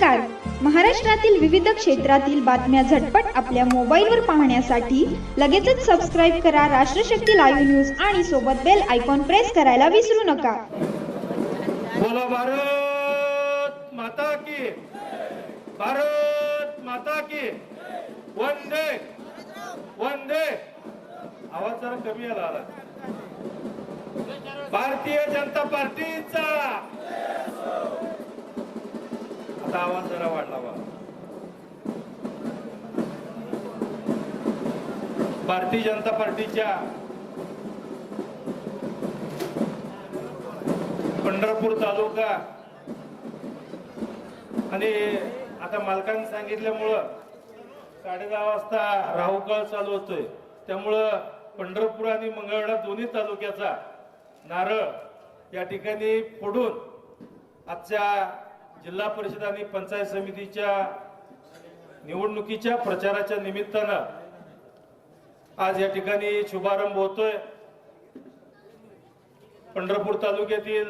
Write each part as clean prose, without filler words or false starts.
नमस्कार. महाराष्ट्रातील विविध क्षेत्रातील बातम्या झटपट आपल्या मोबाईलवर पाहण्यासाठी लगेचच सबस्क्राईब करा राष्ट्रशक्ती लाईव्ह न्यूज आणि सोबत बेल आयकॉन प्रेस करायला विसरू नका. बोला भारत माता की, भारत माता की. वंदे वंदे. आवाज जरा कमी आला. भारतीय जनता पार्टीचा आता आवाज जरा वाढला बा. भारतीय जनता पार्टीच्या पंढरपूर तालुका आणि आता मालकांनी सांगितल्यामुळं 10:30 वाजता राहुकाळ चालू होतोय, त्यामुळं पंढरपूर आणि मंगळवेढा दोन्ही तालुक्याचा नारळ या ठिकाणी फोडून आजच्या जिल्हा परिषद आणि पंचायत समितीच्या निवडणुकीच्या प्रचाराच्या निमित्तानं आज या ठिकाणी शुभारंभ होतोय. पंढरपूर तालुक्यातील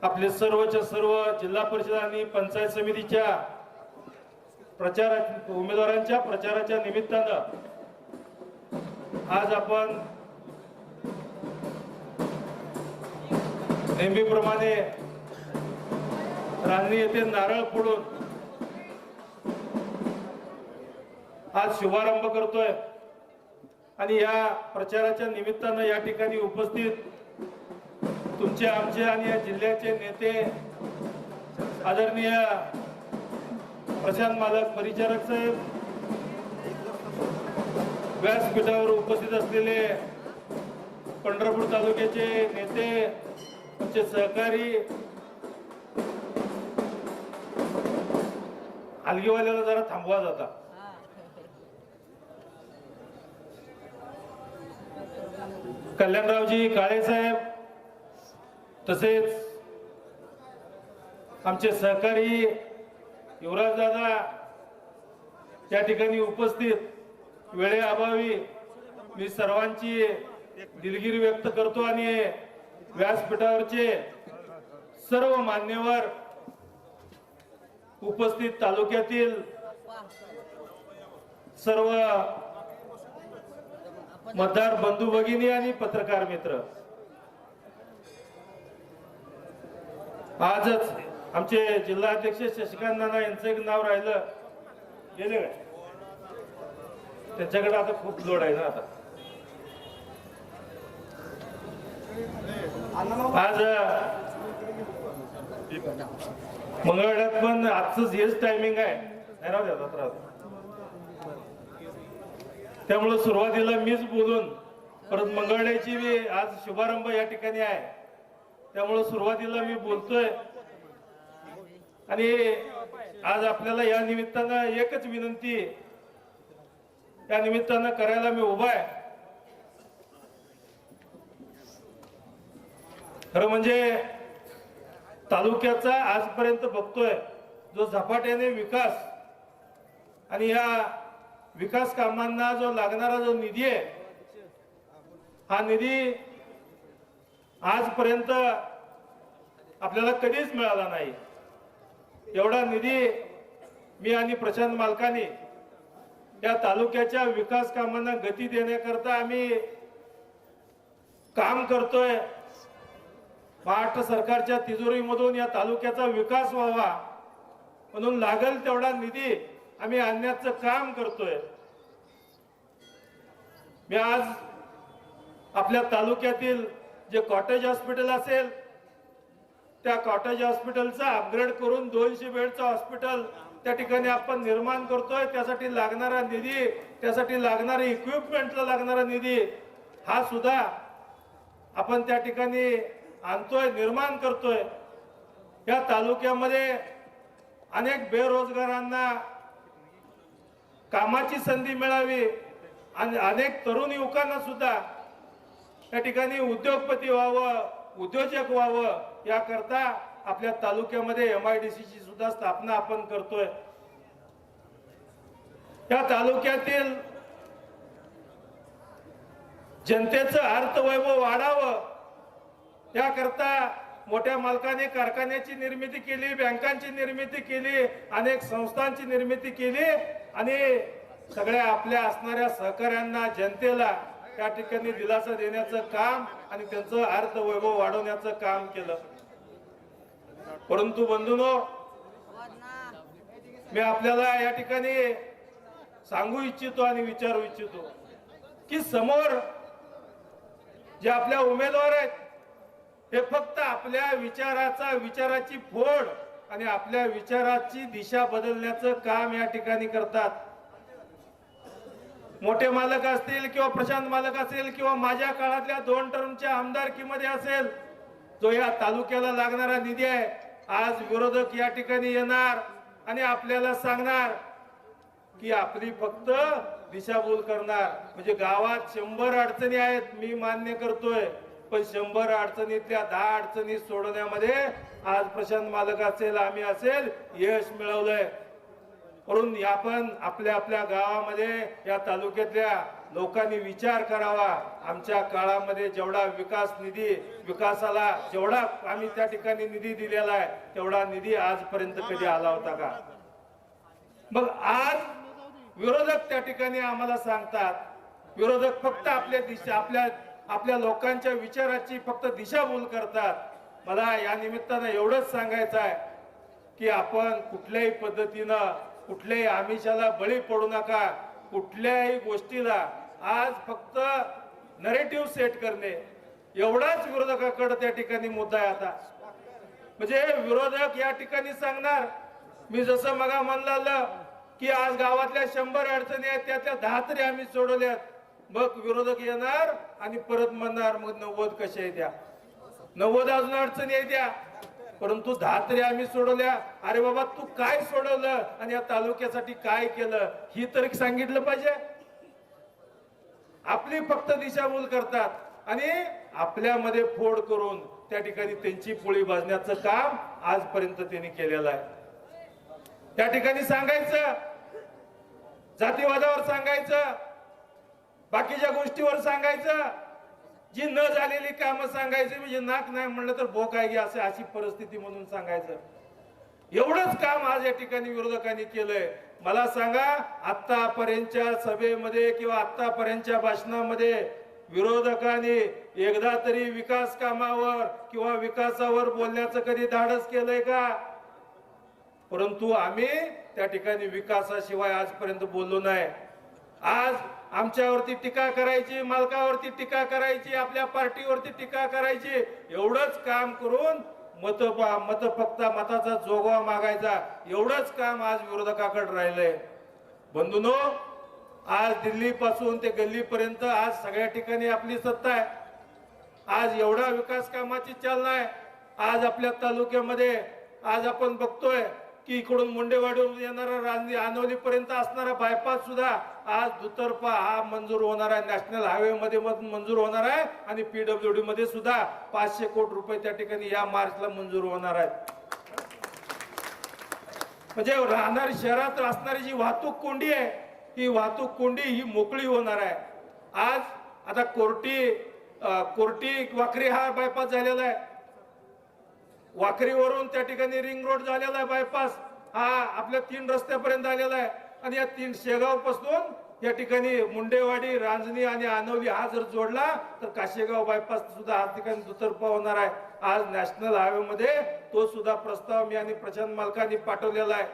आपले सर्वच्या सर्व जिल्हा परिषद आणि पंचायत समितीच्या उमेदवारांच्या प्रचाराच्या निमित्तानं आज आपण नेहमीप्रमाणे रांजणी येथे नारळ फोडून आज शुभारंभ करतोय. आणि या प्रचाराच्या निमित्तानं या ठिकाणी उपस्थित तुमचे आमचे आणि या जिल्ह्याचे नेते आदरणीय प्रशांत मालक परिचारक साहेब, व्यासपीठावर उपस्थित असलेले पंढरपूर तालुक्याचे नेते, आमचे सहकारी, हलगीवाल्याला जरा थांबवा जाता. कल्याणरावजी काळे साहेब, तसेच आमचे सहकारी युवराज दादा या ठिकाणी उपस्थित. वेळेअभावी मी सर्वांची दिलगिरी व्यक्त करतो आणि व्यासपीठावरचे सर्व मान्यवर, उपस्थित तालुक्यातील सर्व मतदार बंधू भगिनी आणि पत्रकार मित्र, आजच आमचे जिल्हाध्यक्ष शशिकांत नाना यांचं एक नाव राहिलं गेले काय, त्यांच्याकडे आता खूप लोड आहे ना. आता आज मंगळवेढ्यात पण आजच हेच टायमिंग आहे, नाही राहू द्या त्रास. त्यामुळे सुरुवातीला मीच बोलून परत मंगळवेढ्याची बी आज शुभारंभ या ठिकाणी आहे, त्यामुळे सुरुवातीला मी बोलतोय. आणि आज आपल्याला या निमित्तानं एकच विनंती या निमित्तानं करायला मी उभा आहे. खरं म्हणजे तालुक्याचा आजपर्यंत बघतोय जो झपाट्याने विकास आणि या विकास कामांना जो लागणारा जो निधी आहे, हा निधी आजपर्यंत आपल्याला कधीच मिळाला नाही. एवढा निधी मी आणि प्रशांत मालकांनी या तालुक्याच्या विकास कामांना गती देण्याकरता आम्ही काम करतोय. महाराष्ट्र सरकारच्या तिजोरीमधून या तालुक्याचा विकास व्हावा म्हणून लागेल तेवढा निधी आम्ही आणण्याचं काम करतोय. मी आज आपल्या तालुक्यातील जे कॉटेज हॉस्पिटल असेल, त्या कॉटेज हॉस्पिटलचा अपग्रेड करून 200 बेडचं हॉस्पिटल त्या ठिकाणी आपण निर्माण करतोय. त्यासाठी लागणारा निधी, त्यासाठी लागणारे इक्विपमेंटला लागणारा निधी हा सुद्धा आपण त्या ठिकाणी आणतोय, निर्माण करतोय. या तालुक्यामध्ये अनेक बेरोजगारांना कामाची संधी मिळावी आणि अनेक तरुण युवकांना सुद्धा या ठिकाणी उद्योगपती व्हावं, उद्योजक व्हावं, याकरता आपल्या तालुक्यामध्ये MIDC ची सुद्धा स्थापना आपण करतोय. या तालुक्यातील जनतेचं अर्थवैभव वाढावं याकरता मोठ्या मालकाने कारखान्याची निर्मिती केली, बँकांची निर्मिती केली, अनेक संस्थांची निर्मिती केली आणि सगळ्या आपल्या असणाऱ्या सहकाऱ्यांना, जनतेला त्या ठिकाणी दिलासा देण्याचं काम आणि त्यांचं अर्थवैभव वाढवण्याचं काम केलं. परंतु बंधूंनो, मी आपल्याला या ठिकाणी सांगू इच्छितो आणि विचारू इच्छितो की समोर जे आपल्या उमेदवार आहेत हे फक्त आपल्या विचाराची फोड आणि आपल्या विचाराची दिशा बदलण्याचं काम या ठिकाणी करतात. मोठे मालक असतील किंवा प्रशांत मालक असेल किंवा माझ्या काळातल्या 2 टर्मच्या आमदारकीमध्ये असेल, जो या तालुक्याला लागणारा निधी आहे, आज विरोधक या ठिकाणी येणार आणि आपल्याला सांगणार की आपली फक्त दिशाभूल करणार. म्हणजे गावात 100 अडचणी आहेत, मी मान्य करतोय, पण 100 अडचणीतल्या 10 अडचणी सोडवण्यामध्ये आज प्रशांत मालक असेल, आम्ही असेल, यश मिळवलंय. म्हणून आपण आपल्या आपल्या गावामध्ये या तालुक्यातल्या लोकांनी विचार करावा. आमच्या काळामध्ये जेवढा विकास निधी, विकासाला जेवढा आम्ही त्या ठिकाणी निधी दिलेला आहे, तेवढा निधी आजपर्यंत कधी आला होता का? मग आज विरोधक त्या ठिकाणी आम्हाला सांगतात, विरोधक फक्त आपल्या लोकांच्या विचाराची फक्त दिशाभूल करतात. मला या निमित्तानं एवढंच सांगायचं आहे की आपण कुठल्याही पद्धतीनं कुठल्याही आमिषाला बळी पडू नका. कुठल्याही गोष्टीला आज फक्त नरेटिव्ह सेट करणे एवढाच विरोधकाकडे त्या ठिकाणी मुद्दा आहे. आता म्हणजे विरोधक या ठिकाणी सांगणार, मी जसं मगा म्हणलं की आज गावातल्या 100 अडचणी आहेत, त्यातल्या 10 तरी आम्ही सोडवल्यात. मग विरोधक येणार आणि परत म्हणणार मग 90 कशा येत्या, 90 अजून अडचणी येत्या, परंतु 10 तरी आम्ही सोडवल्या. अरे बाबा, तू काय सोडवलं आणि या तालुक्यासाठी काय केलं ही तरी सांगितलं पाहिजे. आपली फक्त दिशाभूल करतात आणि आपल्यामध्ये फोड करून त्या ठिकाणी त्यांची पोळी भाजण्याचं काम आजपर्यंत त्यांनी केलेलं आहे. त्या ठिकाणी सांगायचं, जातीवादावर सांगायचं, बाकीच्या गोष्टीवर सांगायचं, जी न झालेली कामं सांगायची, म्हणजे नाक नाही म्हणलं तर भोक आहे अशी परिस्थिती म्हणून सांगायचं. एवढंच काम आज या ठिकाणी विरोधकांनी केलंय. मला सांगा, आतापर्यंतच्या सभेमध्ये किंवा आतापर्यंतच्या भाषणामध्ये विरोधकांनी एकदा तरी विकास कामावर किंवा विकासावर बोलण्याचं कधी धाडस केलंय का? परंतु आम्ही त्या ठिकाणी विकासाशिवाय आजपर्यंत बोललो नाही. आज आमच्यावरती टीका करायची, मालकावरती टीका करायची, आपल्या पार्टीवरती टीका करायची, एवढंच काम करून मत फक्त मताचा जोगवा मागायचा, एवढंच काम आज विरोधकाकडे राहिलंय. बंधूंनो, आज दिल्ली पासून ते गल्लीपर्यंत आज सगळ्या ठिकाणी आपली सत्ता आहे. आज एवढा विकास कामाची चालना आहे. आज आपल्या तालुक्यामध्ये आज आपण बघतोय की इकडून मुंडेवाडीवरून येणारा रांजणी आनवली पर्यंत असणारा बायपास सुद्धा आज दुतर्फा हा मंजूर होणार आहे. नॅशनल हायवे मध्ये मंजूर होणार आहे आणि पीडब्ल्यूडी मध्ये सुद्धा 500 कोटी रुपये त्या ठिकाणी या मार्चला मंजूर होणार आहेत. म्हणजे राहणारी शहरात असणारी जी वाहतूक कोंडी आहे, ही वाहतूक कोंडी ही मोकळी होणार आहे. आज आता कोर्टी वाखरी हा बायपास झालेला आहे. वाखरीवरून त्या ठिकाणी रिंग रोड झालेला आहे. बायपास हा आपल्या 3 रस्त्यापर्यंत आलेला आहे आणि या 3 शेगाव पासून या ठिकाणी मुंडेवाडी, रांजणी आणि आनवली हा जर जोडला तर काशेगाव बायपास सुद्धा हा ठिकाणी दुतर्फा होणार आहे. आज नॅशनल हायवे मध्ये तो सुद्धा प्रस्ताव मी आणि प्रशांत मालकांनी पाठवलेला आहे.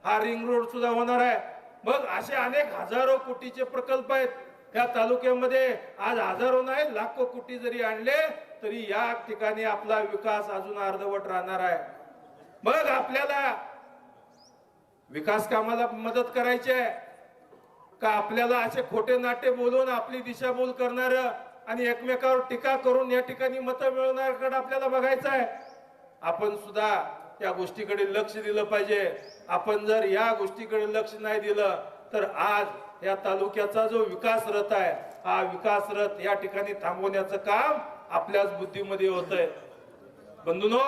हा रिंग रोड सुद्धा होणार आहे. मग असे अनेक हजारो कोटीचे प्रकल्प आहेत या तालुक्यामध्ये. आज हजारो नाही, लाखो कोटी जरी आणले तरी या ठिकाणी आपला विकास अजून अर्धवट राहणार आहे. मग आपल्याला विकास कामाला मदत करायची आहे का आपल्याला असे खोटे नाटे बोलून आपली दिशाभूल करणार आणि एकमेकावर टीका करून या ठिकाणी मतं मिळवण्याकडे आपल्याला बघायचं आहे? आपण सुद्धा त्या गोष्टीकडे लक्ष दिलं पाहिजे. आपण जर या गोष्टीकडे लक्ष नाही दिलं तर आज या तालुक्याचा जो विकास रथ आहे, हा विकास रथ या ठिकाणी थांबवण्याचं काम आपल्याच बुद्धीमध्ये होतंय. बंधूंनो,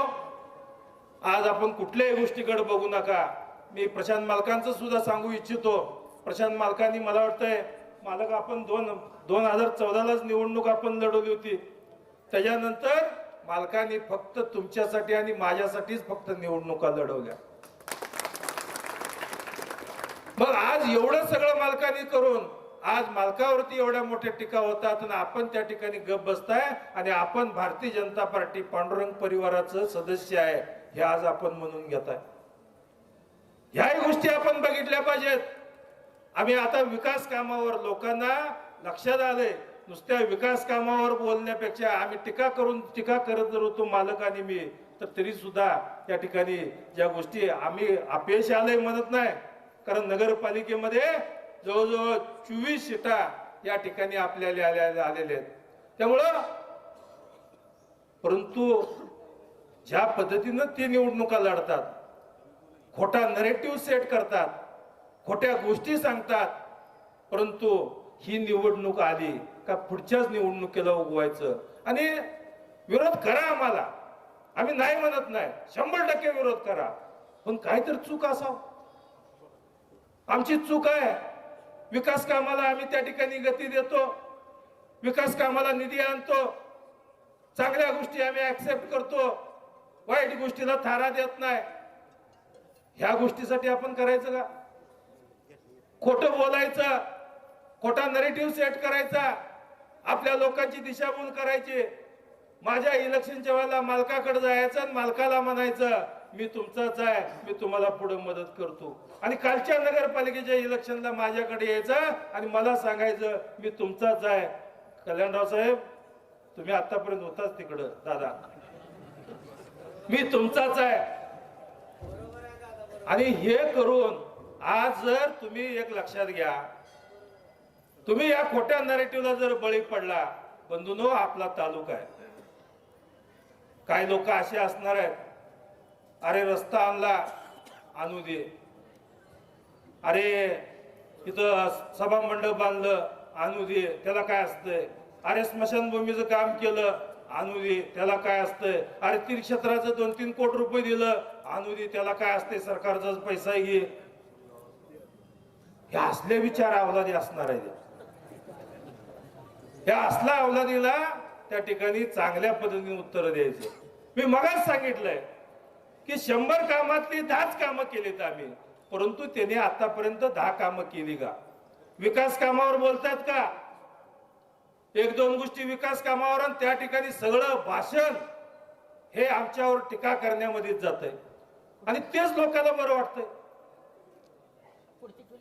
आज आपण कुठल्याही गोष्टीकडे बघू नका. मी प्रशांत मालकांचं सुद्धा सांगू इच्छितो. प्रशांत मालकांनी मला वाटतंय मालक आपण 2014लाच निवडणूक आपण लढवली होती. त्याच्यानंतर मालकांनी फक्त तुमच्यासाठी आणि माझ्यासाठीच फक्त निवडणुका लढवल्या. मग आज एवढं सगळं मालकांनी करून आज मालकावरती एवढ्या मोठ्या टीका होतात आणि आपण त्या ठिकाणी गप बसताय आणि आपण भारतीय जनता पार्टी पांडुरंग परिवाराचं सदस्य आहे हे आज आपण म्हणून घेताय. ह्याही गोष्टी आपण बघितल्या पाहिजेत. आम्ही आता विकास कामावर लोकांना लक्षात आले, नुसत्या विकास कामावर बोलण्यापेक्षा आम्ही टीका करत जर होतो मालक आणि मी, तर तरी सुद्धा या ठिकाणी ज्या गोष्टी आम्ही अपयश आलंय म्हणत नाही, कारण नगरपालिकेमध्ये जवळजवळ 24 सीटा या ठिकाणी आपल्याला आलेल्या आहेत. त्यामुळं परंतु ज्या पद्धतीनं ते निवडणुका लढतात, खोटा नरेटिव्ह सेट करतात, खोट्या गोष्टी सांगतात, परंतु ही निवडणूक आली का पुढच्याच निवडणुकीला उगवायचं आणि विरोध करा आम्हाला, आम्ही नाही म्हणत नाही, 100% विरोध करा, पण काहीतरी चूक असावं. आमची चूक आहे, विकास कामाला आम्ही त्या ठिकाणी गती देतो, विकास कामाला निधी आणतो, चांगल्या गोष्टी आम्ही ऍक्सेप्ट करतो, वाईट गोष्टीला थारा देत नाही. ह्या गोष्टीसाठी आपण करायचं का? खोटं बोलायचं, खोटा नरेटिव्ह सेट करायचा, आपल्या लोकांची दिशाभूल करायची. माझ्या इलेक्शनच्या वेळेला मालकाकडे जायचं आणि मालकाला म्हणायचं मी तुमचाच आहे, मी तुम्हाला पुढे मदत करतो, आणि कालच्या नगरपालिकेच्या इलेक्शनला माझ्याकडे यायचं आणि मला सांगायचं मी तुमचाच आहे. कल्याणराव साहेब, तुम्ही आतापर्यंत होताच तिकडं दादा, मी तुमचाच आहे. आणि हे करून आज जर तुम्ही एक लक्षात घ्या, तुम्ही या खोट्या नरेटिव्हला जर बळी पडला, बंधूंनो, आपला तालुका आहे. काही लोक असे असणार आहेत, अरे रस्ता आणला आणू दे, अरे इथं सभा मंडप बांधलं आणू दे, त्याला काय असतंय, अरे स्मशानभूमीचं काम केलं आणू दे, त्याला काय असतंय, अरे तीर्थक्षेत्राचं 2-3 कोटी रुपये दिलं आणू दे, त्याला काय असतंय, सरकारचा पैसा घे. हे असले विचार अवलादी असणार आहे. या असला अवलादीला त्या ठिकाणी चांगल्या पद्धतीने उत्तर द्यायचं. मी मगाच सांगितलंय की 100 कामातली 10च कामं केलीत आम्ही, परंतु त्याने आतापर्यंत 10 कामं केली का? विकास कामावर बोलतात का? 1-2 गोष्टी विकास कामावर, आणि त्या ठिकाणी सगळं भाषण हे आमच्यावर टीका करण्यामध्येच जात आहे आणि तेच लोकांना बरं वाटतंय.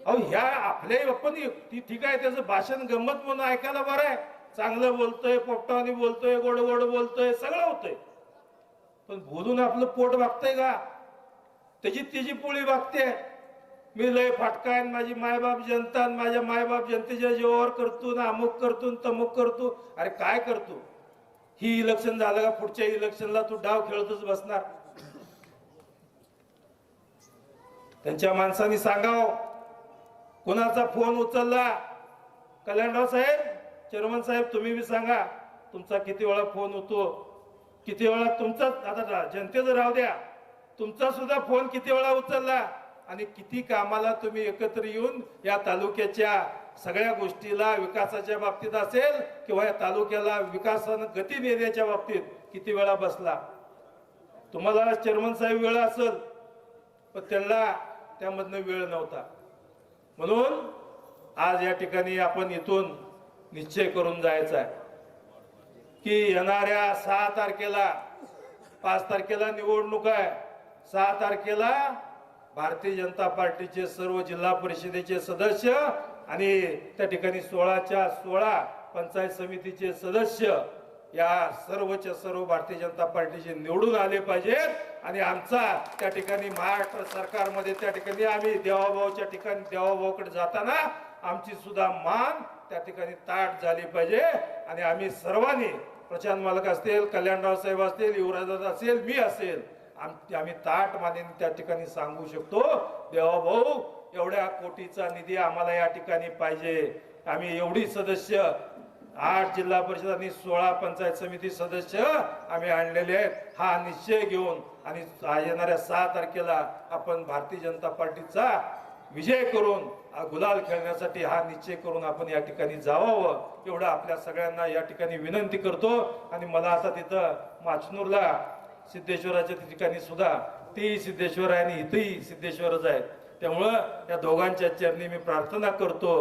अहो ह्या आपल्या पण ठीक आहे, त्याचं भाषण गंमत म्हणून ऐकायला बरं आहे, चांगलं बोलतोय, पोपटावानी बोलतोय, गोड गोड बोलतोय, सगळं होतंय, पण बोलून आपलं पोट भागतंय का? त्याची पोळी भागते. मी लय फाटकाय, माझी मायबाप जनता, माझ्या मायबाप जनतेच्या जीवावर करतो ना, अमुक करतो तमुक करतो. अरे काय करतो? ही इलेक्शन झालं का पुढच्या इलेक्शनला तू डाव खेळतच बसणार? त्यांच्या माणसांनी सांगावं, कुणाचा फोन उचलला, कल्याणराव साहेब, चेअरमन साहेब, तुम्ही बी सांगा तुमचा किती वेळा फोन होतो, किती वेळा तुमचा, आता जनतेचं राहू द्या, तुमचा सुद्धा फोन किती वेळा उचलला, आणि किती कामाला तुम्ही एकत्र येऊन या तालुक्याच्या सगळ्या गोष्टीला विकासाच्या बाबतीत असेल किंवा या तालुक्याला विकासानं गती देण्याच्या बाबतीत किती वेळा बसला. तुम्हाला चेअरमन साहेब वेळ असेल, पण त्यांना त्यामधनं वेळ नव्हता. म्हणून आज या ठिकाणी आपण इथून निश्चय करून जायचा आहे की येणाऱ्या 6 तारखेला, 5 तारखेला निवडणूक आहे, 6 तारखेला भारतीय जनता पार्टीचे सर्व जिल्हा परिषदेचे सदस्य आणि त्या ठिकाणी 16च्या 16 पंचायत समितीचे सदस्य या सर्वच्या सर्व भारतीय जनता पार्टीचे निवडून आले पाहिजेत. आणि आमचा त्या ठिकाणी महाराष्ट्र सरकारमध्ये त्या ठिकाणी आम्ही देवाभाऊच्या ठिकाणी देवाभाऊकडे जाताना आमची सुद्धा मान त्या ठिकाणी ताट झाली पाहिजे. आणि आम्ही सर्वांनी, प्रशांत मालक असतील, कल्याणराव साहेब असतील, युवराज असेल, मी असेल, आम्ही ताट मानेने त्या ठिकाणी सांगू शकतो, देवाभाऊ एवढ्या कोटीचा निधी आम्हाला या ठिकाणी पाहिजे. आम्ही एवढी सदस्य 8 जिल्हा परिषद आणि 16 पंचायत समिती सदस्य आम्ही आणलेले आहेत. हा निश्चय घेऊन आणि येणाऱ्या 6 तारखेला आपण भारतीय जनता पार्टीचा विजय करून गुलाल खेळण्यासाठी हा निश्चय करून आपण या ठिकाणी जावावं एवढं आपल्या सगळ्यांना या ठिकाणी विनंती करतो. आणि मला आता तिथं माचनूरला सिद्धेश्वराच्या ठिकाणी सुद्धा तेही सिद्धेश्वर आहे आणि इथेही सिद्धेश्वरच आहे. त्यामुळं या दोघांच्या चरणी मी प्रार्थना करतो,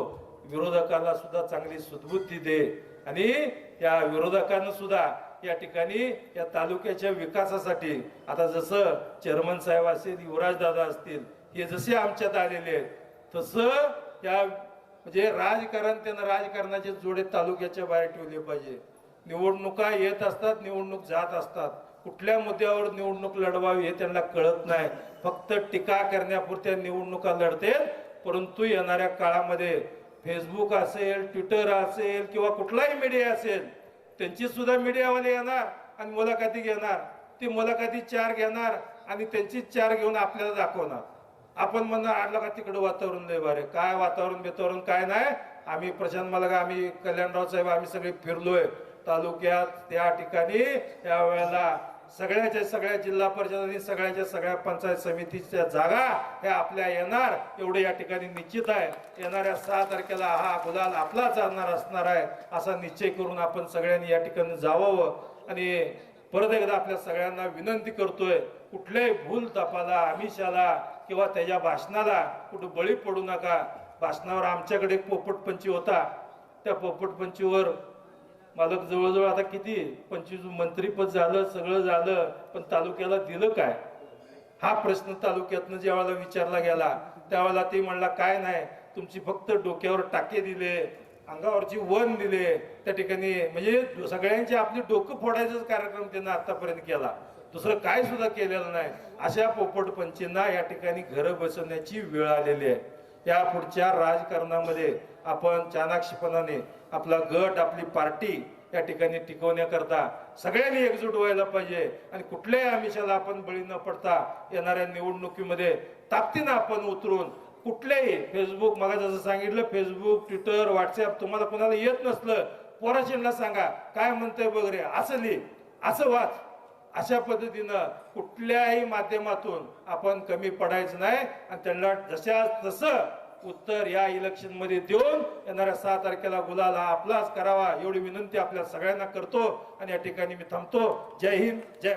विरोधकांना सुद्धा चांगली सद्बुद्धी दे आणि या विरोधकांना सुद्धा या ठिकाणी या तालुक्याच्या विकासासाठी आता जसं चेअरमन साहेब असतील, युवराज दादा असतील, हे जसे आमच्यात आलेले आहेत तसं या म्हणजे त्यांना राजकारणाचे जोडे तालुक्याच्या बाहेर ठेवले पाहिजे. निवडणुका येत असतात, निवडणूक जात असतात, कुठल्या मुद्द्यावर निवडणूक लढवावी हे त्यांना कळत नाही. फक्त टीका करण्यापुरत्या निवडणुका लढते. परंतु येणाऱ्या काळामध्ये फेसबुक असेल, ट्विटर असेल किंवा कुठलाही मीडिया असेल, त्यांची सुद्धा मीडियावाले येणार आणि मुलाखती घेणार. ती मुलाखती 4 घेणार आणि त्यांची 4 घेऊन आपल्याला दाखवणार. आपण म्हणणार आणलं का तिकडं वातावरण लय बारे, काय वातावरण काय नाही. आम्ही प्रशांत मलगा, आम्ही कल्याणराव साहेब, आम्ही सगळे फिरलोय तालुक्यात. त्या ठिकाणी या वेळेला सगळ्या जिल्हा परिषद आणि सगळ्या पंचायत समितीच्या जागा ह्या आपल्या येणार एवढं या ठिकाणी निश्चित आहे. येणाऱ्या 6 तारखेला हा गुलाल आपला चालणार असणार आहे असा निश्चय करून आपण सगळ्यांनी या ठिकाणी जावावं. आणि परत एकदा आपल्या सगळ्यांना विनंती करतोय, कुठल्याही भूल तपाला, आमिषाला किंवा त्याच्या भाषणाला कुठं बळी पडू नका. भाषणावर आमच्याकडे एक पोपटपंची होता, त्या पोपटपंचीवर मालक जवळजवळ आता किती 25 मंत्रीपद झालं, सगळं झालं, पण तालुक्याला दिलं काय हा प्रश्न तालुक्यातनं ज्यावेळेला विचारला गेला त्यावेळेला ते म्हणला काय नाही, तुमची फक्त डोक्यावर टाके दिले, अंगावरची वन दिले. त्या ठिकाणी म्हणजे सगळ्यांची आपली डोकं फोडायचाच कार्यक्रम त्यांना आतापर्यंत केला, दुसरं काय सुद्धा केलेलं नाही. अशा पोपटपंचींना या ठिकाणी घरं बसवण्याची वेळ आलेली आहे. या पुढच्या राजकारणामध्ये आपण चाणाक्षपणाने आपला गट, आपली पार्टी या ठिकाणी टिकवण्याकरता सगळ्यांनी एकजूट व्हायला पाहिजे. आणि कुठल्याही आमिषाला आपण बळी न पडता येणाऱ्या निवडणुकीमध्ये ताकदीनं आपण उतरून कुठल्याही फेसबुक, मला जसं सांगितलं, फेसबुक, ट्विटर, व्हॉट्सअप तुम्हाला कोणाला येत नसलं, पोराशींना सांगा काय म्हणतंय वगैरे, असं लिह, असं वाच. अशा पद्धतीनं कुठल्याही माध्यमातून आपण कमी पडायचं नाही आणि त्यांना जसं उत्तर या इलेक्शन मध्ये देऊन येणाऱ्या 6 तारखेला गुलाल हा आपलाच करावा एवढी विनंती आपल्या सगळ्यांना करतो आणि या ठिकाणी मी थांबतो. जय हिंद, जय